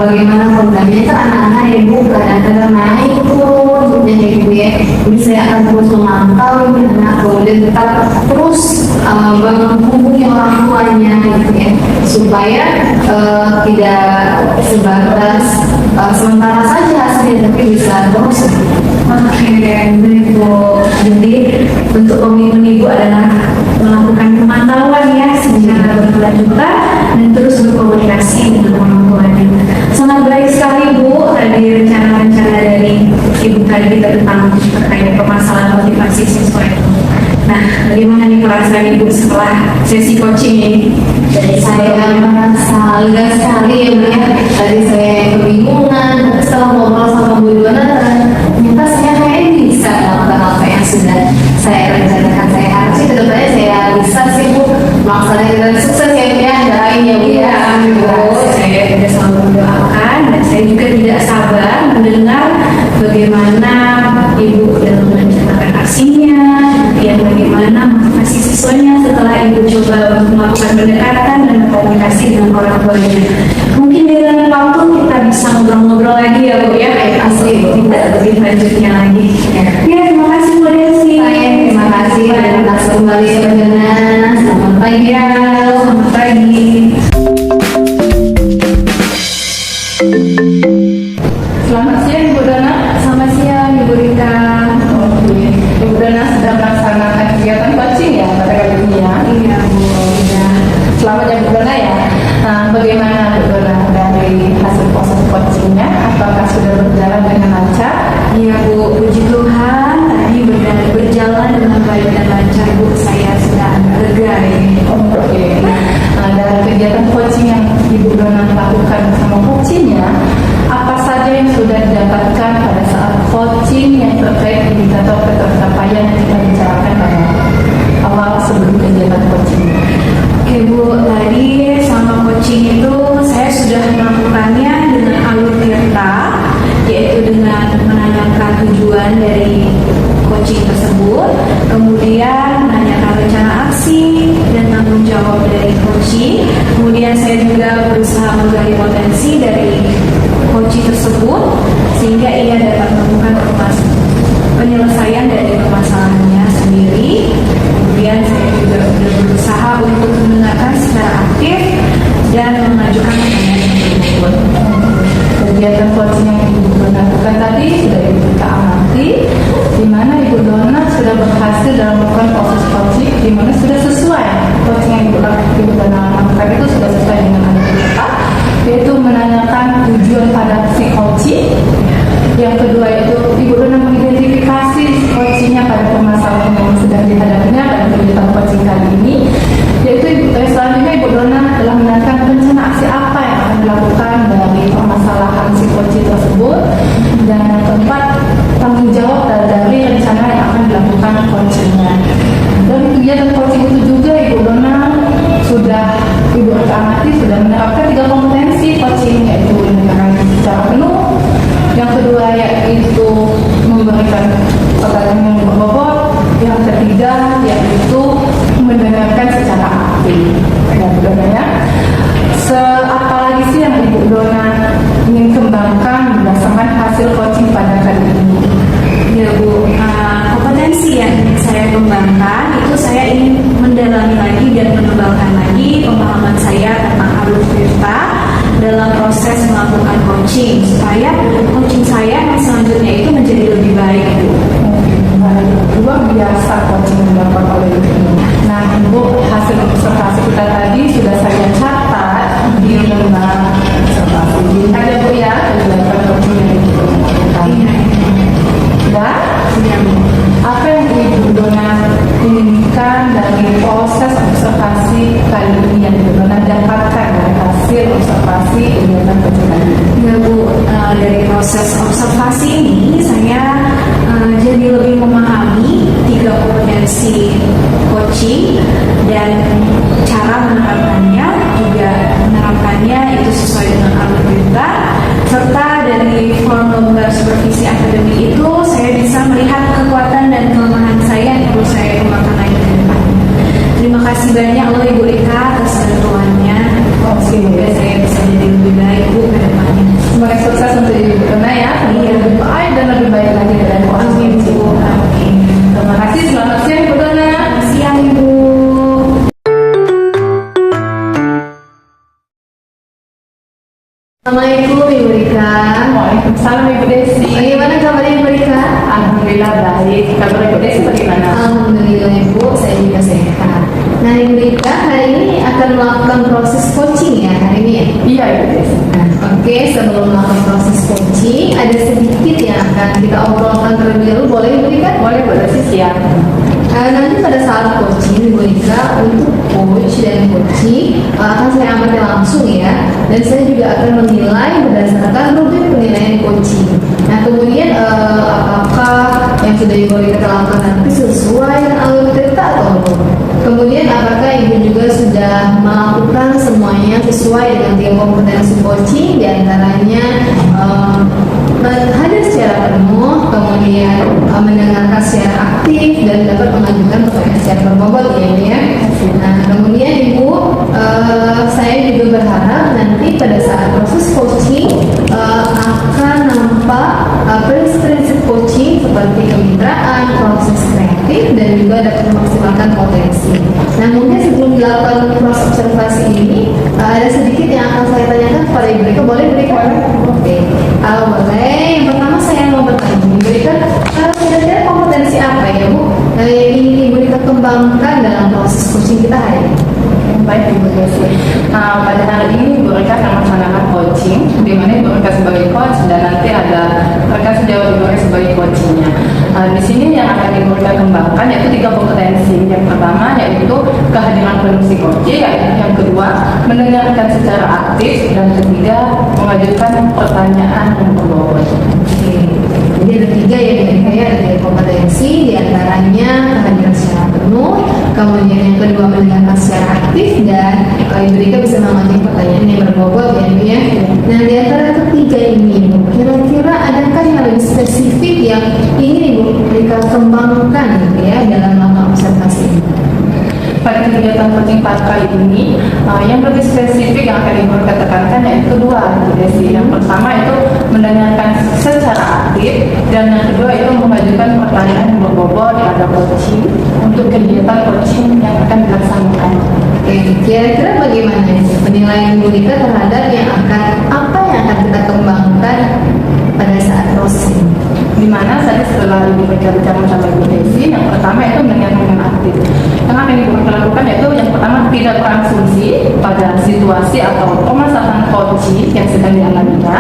bagaimana programnya itu anak-anak ya Bu, kadang-kadang naik turun gitu ya Bu ya, jadi saya akan terus memantau anak kemudian tetap terus menghubungi orang tuanya gitu ya, supaya tidak sebatas sementara saja hasilnya, tapi bisa terus. Oke, baik Bu. Jadi bentuk komitmen Ibu adalah melakukan pemantauan ya secara berkelanjutan dan terus berkomunikasi dengan orang tuanya. Sangat baik sekali Bu tadi rencana-rencana dari Ibu tadi tentang terkait permasalahan motivasi siswa itu. Nah, bagaimana nih perasaan Ibu setelah sesi coaching ini? Jadi saya merasa lega sekali ya Bu ya. Tadi saya kebingungan, tapi setelah ngobrol sama Bu Dona, ternyata saya kayak bisa melakukan apa yang sudah saya rencanakan. Saya harus sih kedepannya saya bisa sih Bu melaksanakan sukses ya Bu ya. Doain ya Bu ya. Saya tidak selalu mendoakan dan saya juga tidak sabar mendengar bagaimana Ibu dalam menceritakan aksinya, yang bagaimana motivasi siswanya setelah Ibu coba melakukan pendekatan dan komunikasi dengan orang tuanya. Mungkin di dalam waktu kita bisa ngobrol-ngobrol lagi ya Bu ya, asli tidak lebih lanjutnya lagi. Ya, terima kasih Bu Desi. Terima kasih dan langsung kembali ya Bu Dona. Selamat pagi ya. Selamat pagi. Selamat siang Ibu Dona. Selamat siang Ibu Rika. Ibu Dona sedang melaksanakan kegiatan coaching ya pada kali ini ya. Iya Bu. Ya. Selamat ya Bu Dona ya. Nah, bagaimana Bu Dona dari hasil proses coachingnya? Apakah sudah berjalan dengan lancar? Iya Bu, puji Tuhan tadi berjalan dengan baik dan lancar Bu. Saya sudah agak lega ini. Oke. Nah, dari kegiatan coaching yang Ibu Dona lakukan sama coachingnya, apa saja yang sudah didapatkan pada saat coaching yang terkait indikator pencapaian yang kita bicarakan pada awal sebelum kegiatan coaching? Oke Bu, tadi sama coaching itu saya sudah melakukannya dengan alur tirta, yaitu dengan menanyakan tujuan dari coaching tersebut, kemudian menanyakan rencana aksi dan tanggung jawab dari coaching. Kemudian saya juga berusaha menggali potensi dari coaching tersebut sehingga ia dapat menemukan penyelesaian dari permasalahannya sendiri. Kemudian saya juga berusaha untuk mendengarkan secara aktif dan mengajukan pertanyaan tersebut. Kegiatan coaching yang Ibu Dona lakukan tadi sudah Ibu kita amati, di mana Ibu Dona sudah berhasil dalam melakukan proses coaching, di mana sudah sesuai coaching yang Ibu Dona lakukan itu sudah sesuai dengan alur kita, yaitu menanyakan tujuan pada si coaching. Yang kedua itu Ibu Dona mengidentifikasi coachingnya pada permasalahan yang sedang dihadapinya pada kegiatan coaching kali ini, yaitu selanjutnya Ibu Dona telah menanyakan rencana aksi apa yang akan dilakukan dari permasalahan si coaching tersebut, dan yang keempat tanggung jawab dari rencana yang akan dilakukan coachingnya. Dari kegiatan coaching itu juga Ibu Dona sudah Ibu amati sudah menerapkan 3 kompetensi coaching, yaitu mendengarkan secara penuh, yang kedua yaitu memberikan pertanyaan yang berbobot, yang ketiga yaitu mendengarkan secara aktif. Ya Bu Dona ya. Apa lagi sih yang Ibu Dona ingin kembangkan berdasarkan hasil coaching pada kali ini? Ya Bu, kompetensi yang ingin saya kembangkan itu saya ingin mendalami lagi dan mengembangkan lagi pemahaman saya tentang alur tirta dalam proses melakukan coaching supaya coaching saya yang selanjutnya itu menjadi lebih baik Bu. Luar biasa coaching yang dilakukan oleh Ibu. Nah Ibu, hasil observasi kita tadi sudah saya catat di lembar observasi. Ada Bu ya, dilakukan coaching yang Ibu lakukan. Iya. Sudah? Iya Bu. kali ini yang benar dapatkan dari hasil observasi kegiatan coaching kali ini? Ya Bu, dari proses observasi ini saya jadi lebih memahami 3 kompetensi coaching dan cara menerapkannya, juga menerapkannya itu sesuai dengan alur perintah, serta dari formula supervisi akademik itu saya bisa melihat kekuatan dan kelemahan saya yang perlu saya kembangkan lagi ke depan. Terima kasih banyak loh Ibu Rika atas bantuannya. Semoga saya bisa jadi lebih baik Bu ke depannya. Semoga sukses untuk Ibu Dona ya. Iya. Lebih baik dan lebih baik lagi dari proses Amin coaching. Bu. Amin. Terima kasih. Selamat siang Ibu Dona. Siang Ibu. Assalamualaikum Ibu Rika. Waalaikumsalam Ibu Desi. Bagaimana kabar Ibu Rika? Alhamdulillah baik. Kabar Ibu Desi bagaimana? Alhamdulillah Ibu, saya juga sehat. Nah Ibu Rika hari ini akan melakukan proses coaching ya hari ini ya? Iya Ibu Desi. Nah, oke, sebelum melakukan proses coaching ada sedikit yang akan kita obrolkan terlebih dahulu, boleh Ibu Rika? Boleh Bu Desi siap. Nanti pada saat coaching Ibu Rika untuk coach dan coaching akan saya amati langsung ya, dan saya juga akan menilai berdasarkan rubrik penilaian coaching. Nah kemudian apakah yang sudah Ibu Rika lakukan nanti sesuai dengan alur cerita atau belum? Kemudian apakah Ibu juga sudah melakukan semuanya sesuai dengan 3 kompetensi coaching, diantaranya hadir secara penuh, kemudian mendengarkan secara aktif dan dapat mengajukan pertanyaan secara berbobot ya. Nah kemudian Ibu, saya juga berharap nanti pada saat proses coaching akan nampak prinsip-prinsip coaching seperti kemitraan, proses kreatif, dan juga dapat memaksimalkan potensi. Nah mungkin sebelum dilakukan proses observasi ini ada sedikit yang akan saya tanyakan kepada Ibu Rika, boleh Ibu Rika? Oke, kalau boleh, yang pertama saya mau bertanya Ibu Rika, kira-kira kompetensi apa ya Bu yang ingin Ibu Rika kembangkan dalam proses coaching kita hari ini? Baik Ibu Desi. Pada hari ini Ibu Rika akan melaksanakan coaching, di mana Ibu Rika sebagai coach dan nanti ada Rika sejauh Ibu Rika sebagai coachingnya. Di sini yang akan Ibu Rika kembangkan yaitu 3 kompetensi. Yang pertama yaitu kehadiran penuh psikoji, yang kedua mendengarkan secara aktif, dan ketiga mengajukan pertanyaan yang berbobot. Oke, jadi ada 3 ya Ibu Rika ya, ada 3 kompetensi, diantaranya kehadiran secara penuh, kemudian yang kedua mendengarkan secara aktif, dan Ibu Rika bisa mengajukan pertanyaan yang berbobot ya Ibu ya. Nah di antara ketiga ini Ibu, kira-kira adakah yang lebih spesifik yang ingin Ibu Rika kembangkan gitu ya dalam melakukan observasi ini? Pada kegiatan coaching part kali ini, yang lebih spesifik yang akan Ibu Rika tekankan yaitu 2 Ibu Desi. Yang pertama itu mendengarkan secara aktif, dan yang kedua itu mengajukan pertanyaan yang berbobot pada coaching untuk kegiatan coaching yang akan dilaksanakan. Oke, kira-kira bagaimana Ibu penilaian Ibu Rika terhadap apa yang akan kita kembangkan pada saat proses ini? Di mana tadi setelah Ibu Rika bicara sama Ibu Desi, yang pertama itu mendengarkan yang aktif. Yang akan Ibu Rika lakukan yaitu yang pertama tidak berasumsi pada situasi atau permasalahan coaching yang sedang dialaminya.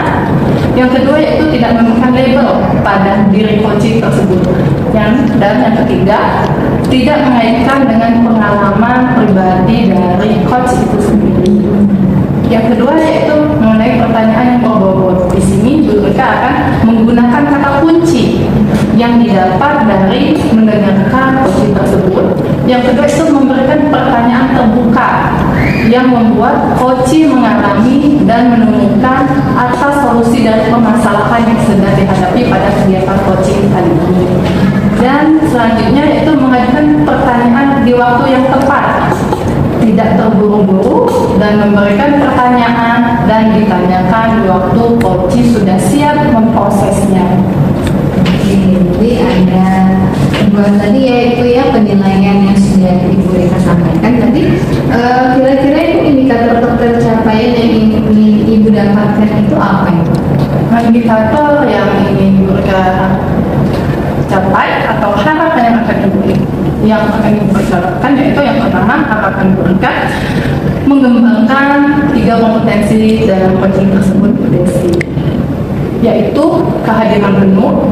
Yang kedua yaitu tidak memberikan label pada diri coaching tersebut. Dan yang ketiga, tidak mengaitkan dengan pengalaman pribadi dari coach itu sendiri. Yang kedua yaitu mengenai pertanyaan yang berbobot. Di sini Ibu Rika akan menggunakan kata kunci yang didapat dari mendengarkan coaching tersebut. Yang kedua itu memberikan pertanyaan terbuka yang membuat coaching mengalami dan menemukan atas solusi dari permasalahan yang sedang dihadapi pada kegiatan coaching kali ini. Dan selanjutnya yaitu mengajukan pertanyaan di waktu yang tepat, tidak terburu-buru, dan memberikan pertanyaan dan ditanyakan di waktu coaching sudah siap memprosesnya. Oke, jadi ada buat tadi ya itu ya penilaian yang sudah Ibu Rika sampaikan tadi. Kira-kira itu indikator tercapaian yang ingin Ibu dapatkan itu apa Ibu? Indikator yang ingin Ibu Rika capai atau harapan yang akan Ibu Rika lakukan yaitu yang pertama, harapan Ibu Rika mengembangkan 3 kompetensi dalam coaching tersebut Bu Desi, yaitu kehadiran penuh,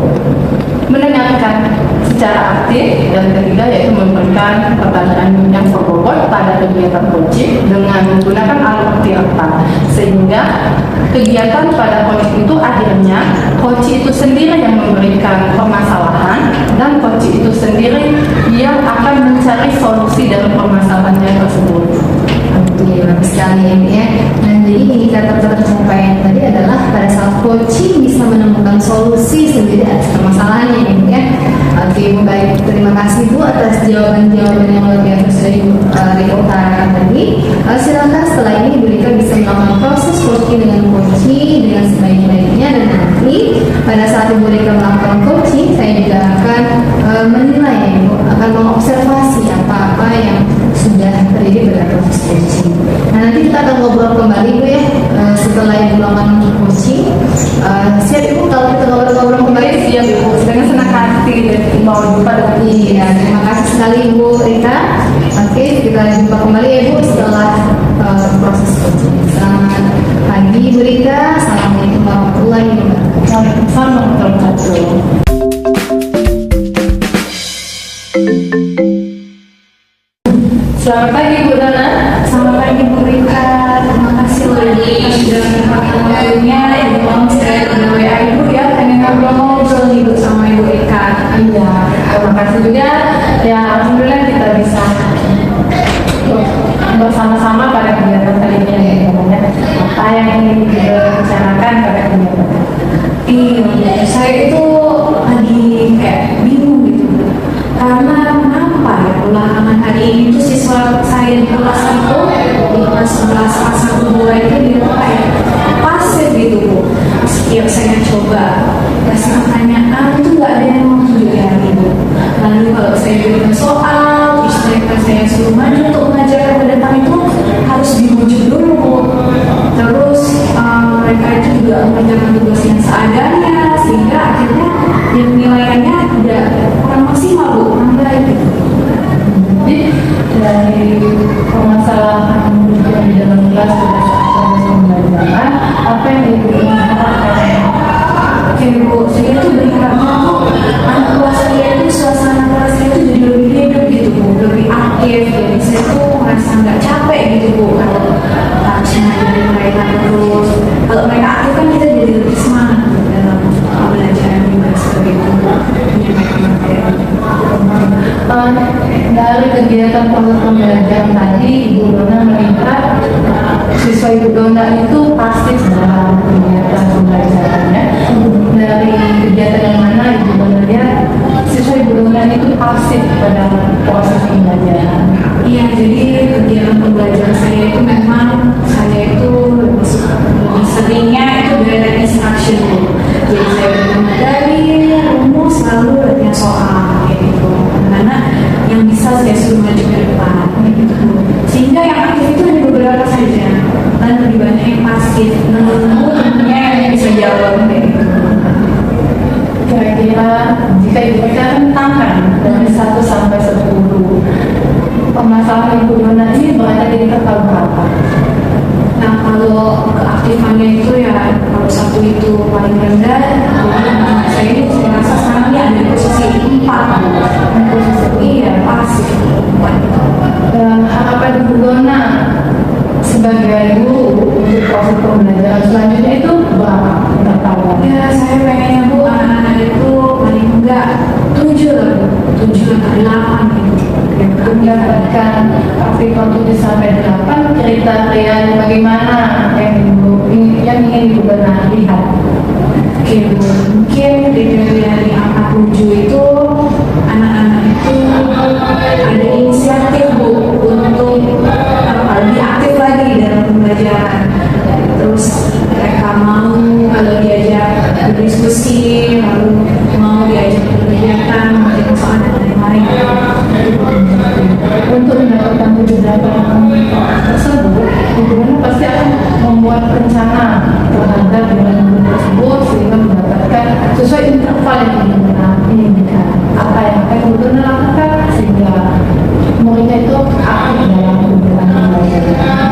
mendengarkan secara aktif, dan ketiga yaitu memberikan pertanyaan yang berbobot pada kegiatan coaching, sehingga kegiatan pada coach itu akhirnya coach itu sendiri yang memberikan permasalahan dan coach itu sendiri yang akan mencari solusi dari permasalahannya tersebut. Oke, bagus sekali ya. Nah, jadi indikator tercapaian tadi adalah pada saat coaching bisa menemukan solusi sendiri atas permasalahannya ya. Oke, Ibu, baik. Terima kasih Bu atas jawaban-jawaban yang luar biasa sudah Ibu utarakan tadi. Silakan setelah ini Ibu Rika bisa melakukan proses coaching dengan dengan sebaik-baiknya, dan nanti pada saat Ibu Rika melakukan coaching, saya juga akan menilai ya Ibu, akan mengobservasi apa-apa yang sudah terjadi pada proses coaching. Nah, nanti kita akan ngobrol kembali Bu ya setelah Ibu melakukan coaching. Siap Ibu kalau kita ngobrol-ngobrol kembali? Siap Ibu, dengan senang hati dan mau jumpa dengan Iya, terima kasih sekali Ibu Rika. Oke, kita jumpa kembali ya Bu setelah proses coaching. Selamat pagi Ibu Rika. Assalamualaikum warahmatullahi wabarakatuh. Waalaikumsalam warahmatullahi wabarakatuh. Selamat pagi Bu Dana. Selamat pagi Bu Rika, terima kasih lagi sudah menyampaikannya. Ibu mau saya ke WA Ibu ya, pengen ngobrol-ngobrol nih Bu sama Ibu Rika. Iya, terima kasih juga. Ya, alhamdulillah kita bisa bersama-sama pada kegiatan kali ini. Apa yang ingin dibicarakan pada kegiatan? Iya, saya itu lagi kayak bingung gitu Bu. Karena kenapa ya belakangan hari ini tuh siswa saya di kelas itu di kelas 11 kelas 1 2 itu dia kayak pasif gitu Bu. Setiap saya coba kasih pertanyaan itu nggak ada yang mau dijawab Bu. Lalu kalau saya berikan soal, terus saya suruh maju untuk mengajarkan ke depan itu harus dibujuk dulu Bu. Terus mereka itu juga mengerjakan tugas yang seadanya, sehingga akhirnya yang penilaiannya tidak kurang maksimal Bu, kurang baik gitu. Jadi dari permasalahan yang di dalam kelas proses pembelajaran, apa yang Ibu ingin katakan? Oke Bu, saya tuh berharapnya tuh anak kelas saya itu suasana kelas saya itu jadi lebih hidup gitu Bu, lebih aktif. Jadi saya tuh merasa nggak capek gitu Bu kalau harus ngajarin mereka terus. Kalau mereka aktif kan kita jadi lebih semangat Bu, dalam belajar juga seperti itu menyampaikan materi. Dari kegiatan proses pembelajaran tadi, Ibu Dona melihat siswa Ibu Dona itu pasif dalam kegiatan pembelajarannya. Dari kegiatan yang mana Ibu Dona lihat siswa Ibu Dona itu pasif pada proses pembelajaran? Iya, jadi kegiatan pembelajaran saya itu memang saya itu lebih seringnya itu direct instruction Bu. Jadi saya berikan materi, rumus, lalu latihan soal kayak gitu. Karena yang bisa saya suruh maju ke depan kayak gitu Bu. Sehingga yang aktif itu hanya beberapa saja, dan lebih banyak yang pasif, menunggu temennya yang bisa jawab kayak gitu. Kira-kira jika Ibu Rika rentangkan dari 1 sampai 10, permasalahan Ibu Dona ini berada di level berapa? Nah, kalau keaktifannya itu ya kalau 1 itu paling rendah, kemudian saya ini merasa sekarang dia ada di posisi 4. Posisi iya pasif 4. Dan harapan Ibu Dona sebagai guru untuk proses pembelajaran selanjutnya itu berapa intervalnya? Ya saya pengennya Bu anak-anak itu paling enggak 7 lah Bu, 7 atau 8 gitu. Untuk mendapatkan aktifan 7 sampai 8, kriteria bagaimana yang ingin Ibu Dona lihat? Oke Bu, mungkin kriteria di angka 7 itu anak-anak itu ada inisiatif Bu untuk lebih aktif lagi dalam pembelajaran. Terus mereka mau kalau diajak berdiskusi, lalu mau diajak berkegiatan, mengerjakan soal dan lain-lain. Untuk mendapatkan 7 tersebut, Ibu Dona pasti akan membuat rencana terhadap guru tersebut sehingga mendapatkan sesuai interval yang Ibu Dona inginkan. Apa yang akan Ibu Dona lakukan sehingga muridnya itu aktif dalam kegiatan pembelajaran.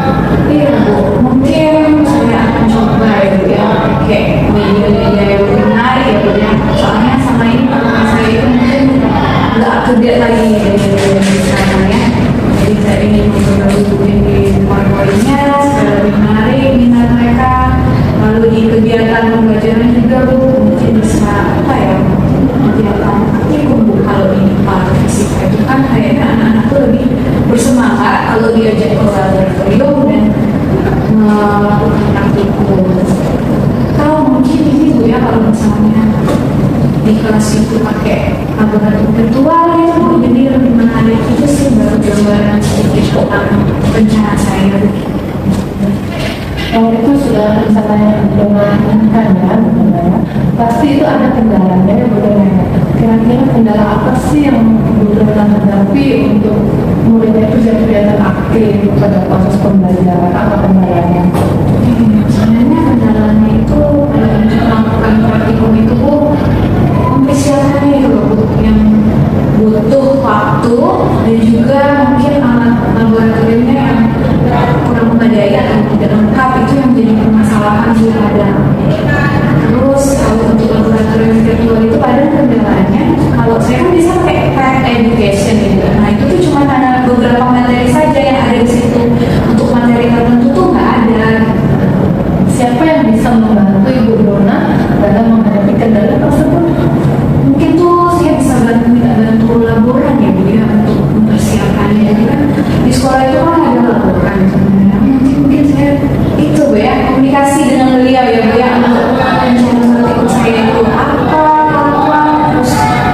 Iya Bu, mungkin saya akan coba ya pakai media-media yang lebih menarik ya Bu ya. Soalnya sama ini teman saya itu mungkin nggak update lagi dari sekarang ya. Jadi saya ingin mencoba bikin di poin-poinnya supaya lebih menarik minat mereka. kelas itu pakai laboratorium virtual gitu Bu. Jadi lebih menarik itu sih, baru gambaran sedikit tentang rencana saya. Kalau itu sudah rencana yang dijalankan ya, sebenarnya pasti itu ada kendalanya ya, sebenarnya. Kira-kira kendala apa sih yang benar-benar hadapi untuk muridnya itu jadi kelihatan aktif pada proses pembelajaran? Apa kendalanya? Sebenarnya kendalanya itu untuk melakukan praktikum itu Bu, mempersiapkannya itu loh Bu, yang butuh waktu dan juga mungkin alat laboratoriumnya yang kurang memadai atau tidak lengkap, itu yang jadi permasalahan sih ada. Terus kalau untuk laboratorium virtual itu ada kendalanya, kalau saya kan bisa pakai Path Education gitu. Nah itu tuh cuma ada beberapa materi saja yang ada di situ, untuk materi tertentu tuh nggak ada. Siapa yang bisa membantu Ibu Dona dalam menghadapi kendala tersebut? Mungkin tuh saya bisa bantu laboran ya Bu ya, untuk mempersiapkannya. Jadi kan di sekolah itu kan ada laboran sebenarnya. Mungkin saya itu Bu ya, komunikasi dengan beliau ya Bu ya, untuk rencana praktikum saya itu apa, terus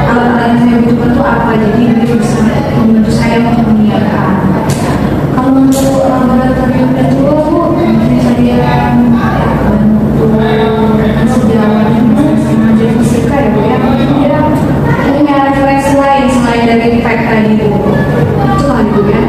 alat-alat yang saya butuhkan tuh apa. Jadi beliau bisa membantu saya untuk menyiapkan. Kalau untuk laboratorium virtual Bu, mungkin saya bantu sejauh mengajar fisika ya Bu ya. Dia punya referensi lain selain dari PEK tadi Bu. Itu lah Bu ya.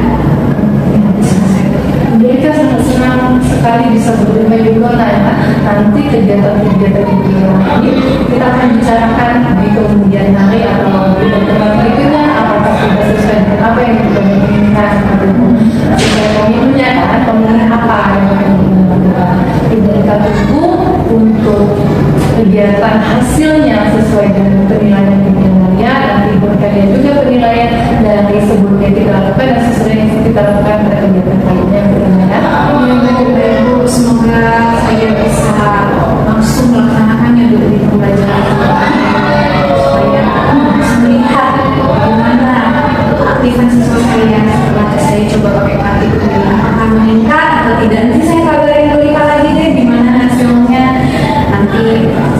Mereka sangat senang sekali bisa bermain di Dona ya. Nanti kegiatan-kegiatan di Dona ini kita akan bicarakan di kemudian hari atau di pertemuan berikutnya, apakah sudah sesuai dengan apa yang kita inginkan seperti itu. Sesuai pemilunya kan, pemilih apa yang akan kita lakukan. Kita tunggu untuk kegiatan hasilnya sesuai dengan penilaian penilaian, nanti berkalian juga penilaian dari sebelumnya kita lakukan dan sesuai yang kita lakukan pada kegiatan lainnya. Bu, semoga saya bisa langsung melaksanakannya Bu di pembelajaran supaya bisa melihat bagaimana aktifan siswa saya setelah saya coba pakai praktikum ini, apakah meningkat atau tidak. Nanti saya kabarin Bu Rika lagi deh gimana hasilnya. Nanti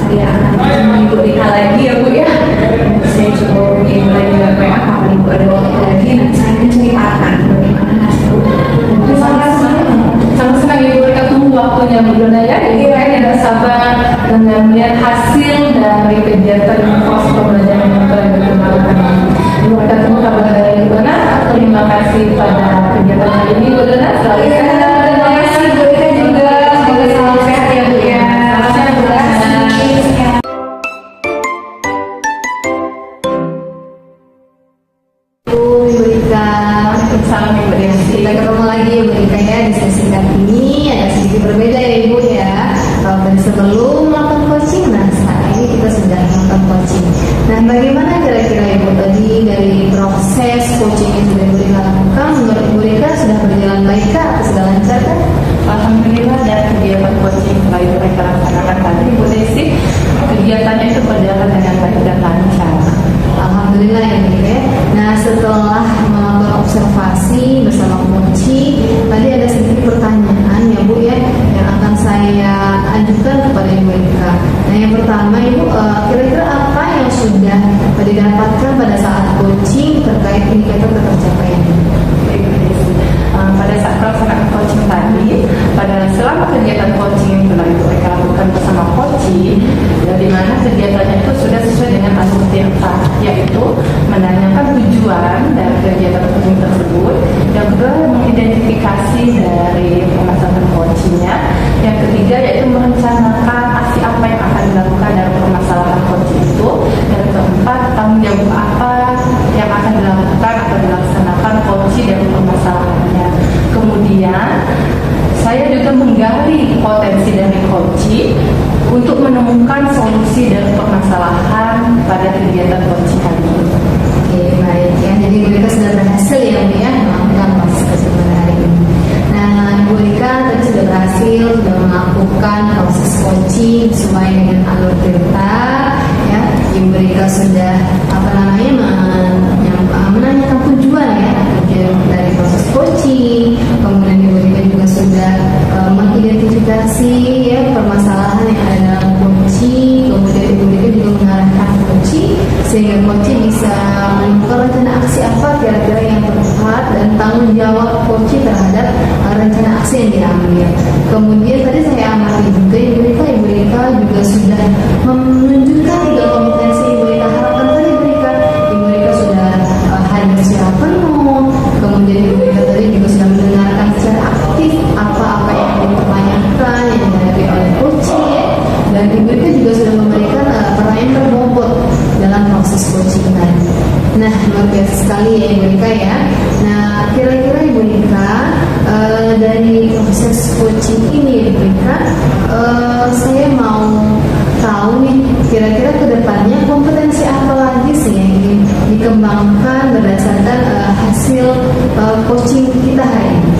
saya akan menemui Bu Rika lagi ya Bu ya. Saya coba hubungin lagi WA, kapan Ibu ada waktu lagi, nanti saya akan ceritakan bagaimana hasilnya. Terima kasih. Sama senang Ibu Rika tunggu waktunya Bu Dona ya. Jadi saya tidak sabar dengan melihat hasil dari kegiatan proses pembelajaran yang telah dilakukan. Ibu Rika tunggu kabar dari Ibu Dona. Terima kasih pada kegiatan hari ini Bu Dona. Selalu sehat. Terima kasih Bu Rika juga. Semoga selalu sehat ya Bu ya. Ibu Rika, Salam Ibu Desi. kita ketemu lagi ya Bu Rika ya di sesi singkat ini ada sedikit berbeda ya Ibu ya. Kalau tadi sebelum melakukan coaching, nah saat ini kita sudah melakukan coaching. Nah bagaimana kira-kira Ibu tadi dari proses coaching yang sudah Ibu Rika lakukan, menurut Ibu Rika sudah berjalan baik kah atau sudah lancar kah? Alhamdulillah dari kegiatan coaching telah Ibu Rika laksanakan tadi Ibu Desi, kegiatannya itu berjalan dengan baik dan lancar. Alhamdulillah ya Bu ya. Nah setelah melakukan observasi bersama coaching, tadi ada sedikit pertanyaan ya Bu ya yang akan saya ajukan kepada Ibu Rika. Nah yang pertama Ibu, kira-kira apa yang sudah didapatkan pada saat coaching terkait indikator tercapaian? Ibu Desi, pada saat pelaksanaan coaching tadi, pada selama kegiatan coaching yang telah Ibu Rika lakukan bersama coaching, di mana kegiatannya itu sudah sesuai dengan alur tirta, yaitu menanyakan tujuan dari kegiatan coaching tersebut, yang kedua mengidentifikasi dari permasalahan coachingnya, yang ketiga yaitu merencanakan aksi apa yang akan dilakukan dari permasalahan coaching itu, dan keempat tanggung jawab apa yang akan dilakukan atau dilaksanakan coaching dari permasalahannya. Kemudian saya juga menggali potensi dari coaching untuk menemukan solusi dari permasalahan pada kegiatan coaching kali ini. Oke baik ya, jadi Ibu Rika sudah berhasil ya Bu ya melakukan proses coaching hari ini. Nah Ibu Rika tadi sudah berhasil sudah melakukan proses coaching sesuai dengan alur tirta ya. Ibu Rika sudah menanyakan tujuan ya dari proses coaching. Kemudian Ibu Rika juga sudah mengidentifikasi ya permasalahan yang ada dalam coaching. Kemudian Ibu Rika juga mengarahkan coaching Kemudian tadi saya amati juga Ibu Rika juga sudah menunjukkan tiga kompetensi Ibu Rika harapkan tadi Ibu Rika sudah hadir secara penuh. Kemudian Ibu Rika tadi juga sudah mendengarkan secara aktif apa-apa yang dipertanyakan yang dihadapi oleh coaching ya. Dan Ibu Rika juga sudah memberikan pertanyaan berbobot dalam proses coaching tadi. Nah, luar biasa sekali ya Ibu Rika ya. Nah, kira-kira Ibu Rika dari proses coaching ini Ibu Rika, saya mau tahu nih kira-kira kedepannya kompetensi apa lagi sih yang ingin dikembangkan berdasarkan hasil coaching kita hari ini.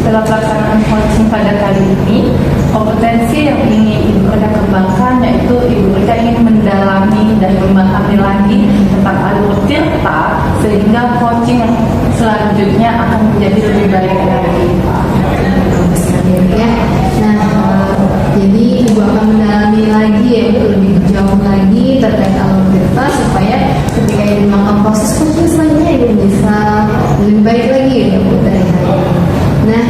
Setelah pelaksanaan coaching pada kali ini, kompetensi yang ingin Ibu Rika kembangkan yaitu Ibu Rika ingin mendalami dan memahami lagi tentang alur tirta sehingga coaching yang selanjutnya akan menjadi lebih baik lagi. Ya. Nah, jadi Ibu akan mendalami lagi ya Bu, lebih jauh lagi terkait alur tirta supaya ketika Ibu melakukan proses coaching selanjutnya Ibu bisa lebih baik lagi ya Bu dari hari ini. Nah,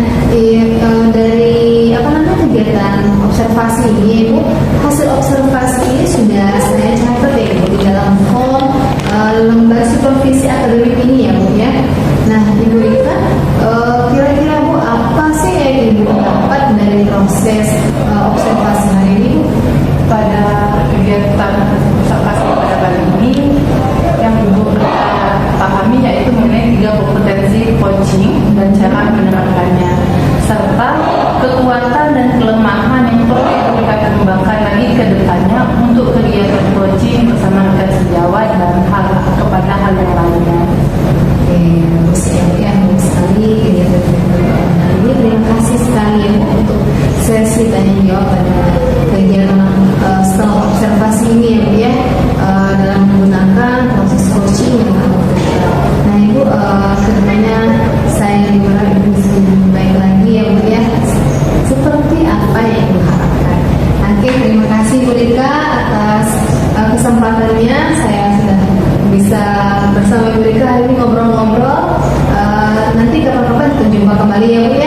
dari kegiatan observasi ini Ibu, hasil observasi ini sudah saya catat ya Ibu di dalam form lembar supervisi akademik ini ya Bu ya. Nah, Ibu Rika, kira-kira Bu apa sih yang Ibu dapat dari proses observasi hari ini Bu? Pada kegiatan observasi pada kali ini yang Ibu pahami yaitu mengenai 3 kompetensi coaching dan cara menerapkannya serta kekuatan dan kelemahan yang perlu kita kembangkan lagi ke depannya untuk kegiatan coaching bersama rekan sejawat dan kepada hal yang lainnya. Oke, bagus ya, bagus sekali kegiatan ini. Terima kasih sekali ya Bu untuk sesi tanya jawab pada kegiatan setelah observasi ini ya Bu ya, dalam menggunakan proses coaching yang ada. Nah Ibu, kedepannya saya diharap Ibu bisa lebih baik lagi ya Bu ya, seperti apa yang Ibu harapkan. Oke, terima kasih Bu Rika atas kesempatannya. Saya sudah bisa bersama Ibu Rika hari ini ngobrol-ngobrol. Nanti kapan-kapan kita jumpa kembali ya Bu ya.